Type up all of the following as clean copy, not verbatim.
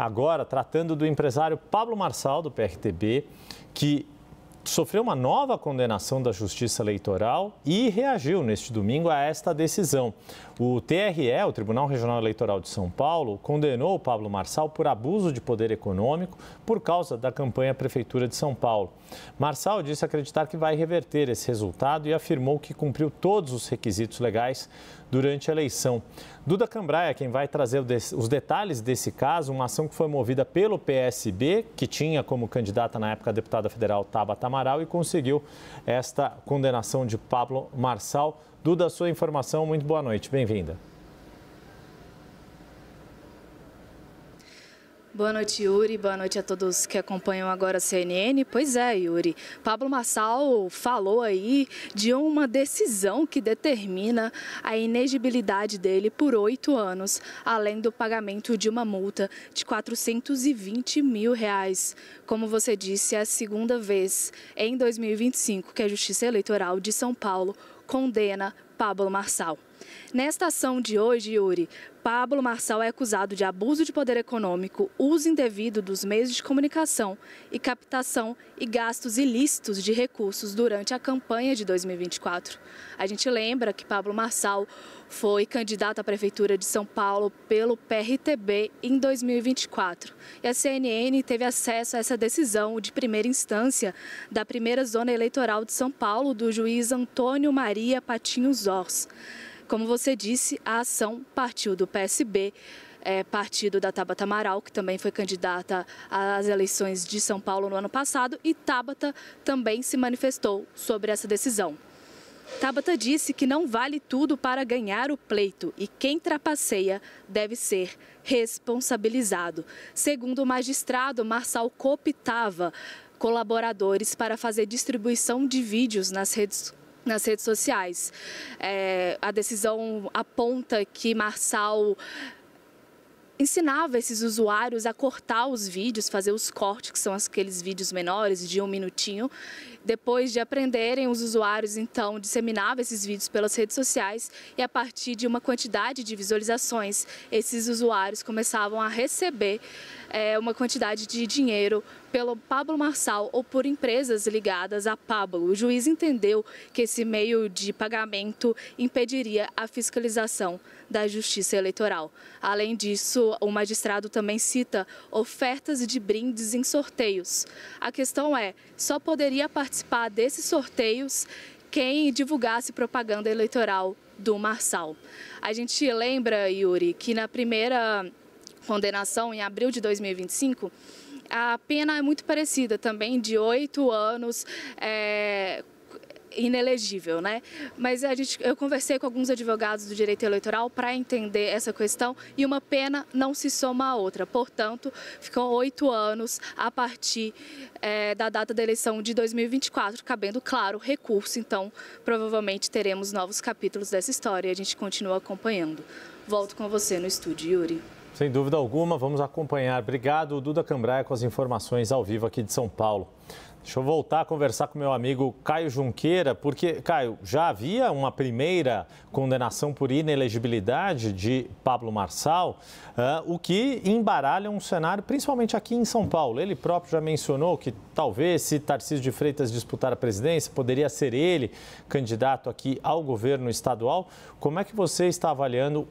Agora, tratando do empresário Pablo Marçal, do PRTB, que sofreu uma nova condenação da Justiça Eleitoral e reagiu neste domingo a esta decisão. O TRE, o Tribunal Regional Eleitoral de São Paulo, condenou o Pablo Marçal por abuso de poder econômico por causa da campanha à Prefeitura de São Paulo. Marçal disse acreditar que vai reverter esse resultado e afirmou que cumpriu todos os requisitos legais durante a eleição. Duda Cambraia, quem vai trazer os detalhes desse caso, uma ação que foi movida pelo PSB, que tinha como candidata na época a deputada federal Tabata Amaral e conseguiu esta condenação de Pablo Marçal. Duda, sua informação, muito boa noite, bem-vinda. Boa noite, Yuri. Boa noite a todos que acompanham agora a CNN. Pois é, Yuri. Pablo Marçal falou aí de uma decisão que determina a inegibilidade dele por 8 anos, além do pagamento de uma multa de R$420 mil. Como você disse, é a segunda vez em 2025 que a Justiça Eleitoral de São Paulo condena Pablo Marçal. Nesta ação de hoje, Yuri, Pablo Marçal é acusado de abuso de poder econômico, uso indevido dos meios de comunicação e captação e gastos ilícitos de recursos durante a campanha de 2024. A gente lembra que Pablo Marçal foi candidato à Prefeitura de São Paulo pelo PRTB em 2024. E a CNN teve acesso a essa decisão de primeira instância da primeira zona eleitoral de São Paulo, do juiz Antônio Maria Patinho Zors. Como você disse, a ação partiu do PSB, partido da Tabata Amaral, que também foi candidata às eleições de São Paulo no ano passado, e Tabata também se manifestou sobre essa decisão. Tabata disse que não vale tudo para ganhar o pleito e quem trapaceia deve ser responsabilizado. Segundo o magistrado, Marçal cooptava colaboradores para fazer distribuição de vídeos nas redes sociais. A decisão aponta que Marçal ensinava esses usuários a cortar os vídeos, fazer os cortes, que são aqueles vídeos menores de 1 minutinho. Depois de aprenderem, os usuários, então, disseminavam esses vídeos pelas redes sociais e, a partir de uma quantidade de visualizações, esses usuários começavam a receber uma quantidade de dinheiro pelo Pablo Marçal ou por empresas ligadas a Pablo. O juiz entendeu que esse meio de pagamento impediria a fiscalização da Justiça Eleitoral. Além disso, o magistrado também cita ofertas de brindes em sorteios. A questão é, só poderia participar desses sorteios quem divulgasse propaganda eleitoral do Marçal. A gente lembra, Yuri, que na primeira condenação, em abril de 2025, a pena é muito parecida também, de 8 anos, inelegível, né? Mas eu conversei com alguns advogados do direito eleitoral para entender essa questão e uma pena não se soma à outra. Portanto, ficam 8 anos a partir da data da eleição de 2024, cabendo, claro, recurso. Então, provavelmente teremos novos capítulos dessa história e a gente continua acompanhando. Volto com você no estúdio, Yuri. Sem dúvida alguma, vamos acompanhar. Obrigado, Duda Cambraia, com as informações ao vivo aqui de São Paulo. Deixa eu voltar a conversar com meu amigo Caio Junqueira, porque, Caio, já havia uma primeira condenação por inelegibilidade de Pablo Marçal, o que embaralha um cenário, principalmente aqui em São Paulo. Ele próprio já mencionou que talvez, se Tarcísio de Freitas disputar a presidência, poderia ser ele candidato aqui ao governo estadual. Como é que você está avaliando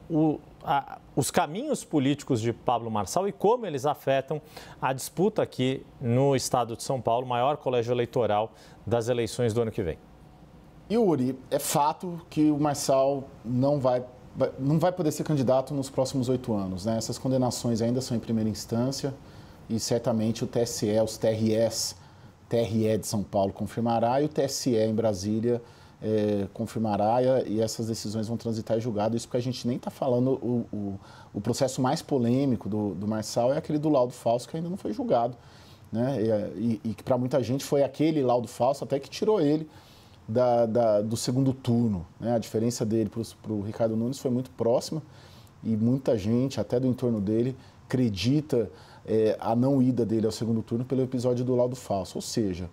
os caminhos políticos de Pablo Marçal e como eles afetam a disputa aqui no estado de São Paulo, maior colégio eleitoral das eleições do ano que vem? Yuri, é fato que o Marçal não vai poder ser candidato nos próximos 8 anos, né? Essas condenações ainda são em primeira instância e certamente o TSE, os TRE de São Paulo confirmará e o TSE em Brasília confirmará e essas decisões vão transitar em julgado. Isso porque a gente nem está falando, o processo mais polêmico do Marçal é aquele do laudo falso que ainda não foi julgado, né? E que para muita gente foi aquele laudo falso até que tirou ele do segundo turno, né? A diferença dele para o Ricardo Nunes foi muito próxima e muita gente, até do entorno dele, acredita a não ida dele ao segundo turno pelo episódio do laudo falso. Ou seja,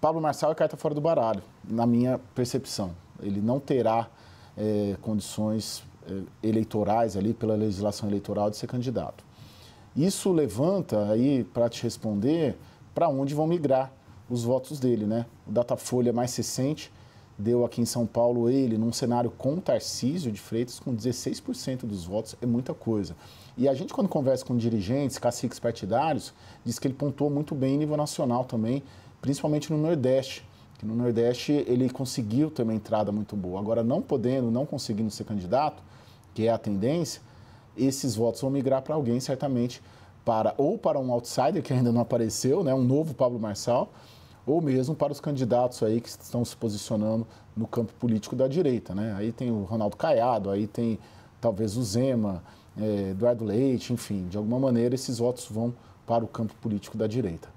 Pablo Marçal é carta fora do baralho, na minha percepção. Ele não terá condições eleitorais ali pela legislação eleitoral de ser candidato. Isso levanta aí, para te responder, para onde vão migrar os votos dele, né? O Datafolha mais recente deu aqui em São Paulo ele num cenário com Tarcísio de Freitas com 16% dos votos, é muita coisa. E a gente, quando conversa com dirigentes, caciques partidários, diz que ele pontuou muito bem em nível nacional também, principalmente no Nordeste. Que no Nordeste ele conseguiu ter uma entrada muito boa. Agora, não podendo, não conseguindo ser candidato, que é a tendência, esses votos vão migrar para alguém, certamente, ou para um outsider que ainda não apareceu, né, um novo Pablo Marçal, ou mesmo para os candidatos aí que estão se posicionando no campo político da direita, né? Aí tem o Ronaldo Caiado, aí tem talvez o Zema, Eduardo Leite, enfim, de alguma maneira esses votos vão para o campo político da direita.